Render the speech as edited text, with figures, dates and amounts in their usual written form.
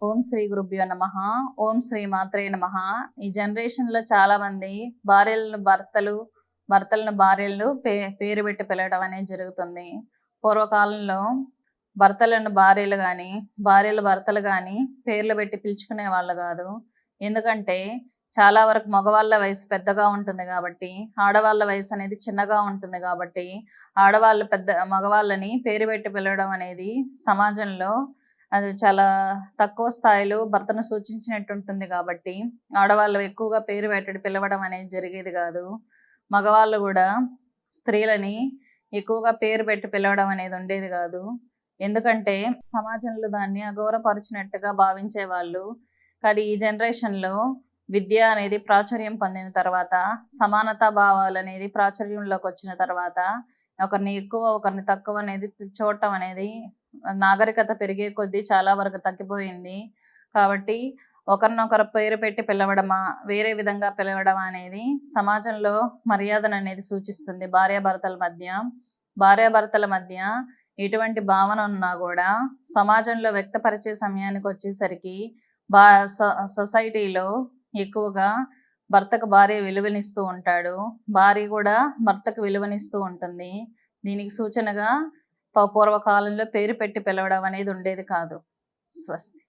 ఓం శ్రీ గురుభ్యో నమః. ఓం శ్రీ మాత్రే నమః. ఈ జనరేషన్లో చాలా మంది భార్యలను భర్తలను భార్యలను పేరు పెట్టి పిలవడం అనేది జరుగుతుంది. పూర్వకాలంలో భర్తలను భార్యలు కానీ భార్యలు భర్తలు కానీ పేర్లు పెట్టి పిలుచుకునే వాళ్ళు కాదు. ఎందుకంటే చాలా వరకు మగవాళ్ళ వయసు పెద్దగా ఉంటుంది కాబట్టి, ఆడవాళ్ళ వయసు అనేది చిన్నగా ఉంటుంది కాబట్టి, ఆడవాళ్ళు మగవాళ్ళని పేరు పెట్టి పిలవడం అనేది సమాజంలో అది చాలా తక్కువ స్థాయిలో భర్తను సూచించినట్టు ఉంటుంది కాబట్టి, ఆడవాళ్ళు ఎక్కువగా పేరు పెట్టి పిలవడం అనేది జరిగేది కాదు. మగవాళ్ళు కూడా స్త్రీలని ఎక్కువగా పేరు పెట్టి పిలవడం అనేది ఉండేది కాదు. ఎందుకంటే సమాజంలో దాన్ని అగౌరవపరిచినట్టుగా భావించేవాళ్ళు. కానీ ఈ జనరేషన్లో విద్య అనేది ప్రాచుర్యం పొందిన తర్వాత, సమానతా భావాలు అనేది ప్రాచుర్యంలోకి వచ్చిన తర్వాత, ఒకరిని ఎక్కువ ఒకరిని తక్కువ అనేది చూడటం అనేది నాగరికత పెరిగే కొద్దీ చాలా వరకు తగ్గిపోయింది. కాబట్టి ఒకరినొకరు పేరు పెట్టి పిలవడమా, వేరే విధంగా పిలవడమా అనేది సమాజంలో మర్యాదను అనేది సూచిస్తుంది. భార్యాభర్తల మధ్య ఎటువంటి భావన ఉన్నా కూడా సమాజంలో వ్యక్తపరిచే సమయానికి వచ్చేసరికి సొసైటీలో ఎక్కువగా భర్తకు భార్య విలువనిస్తూ ఉంటాడు, భార్య కూడా భర్తకు విలువనిస్తూ ఉంటుంది. దీనికి సూచనగా పూర్వకాలంలో పేరు పెట్టి పిలవడం అనేది ఉండేది కాదు. స్వస్తి.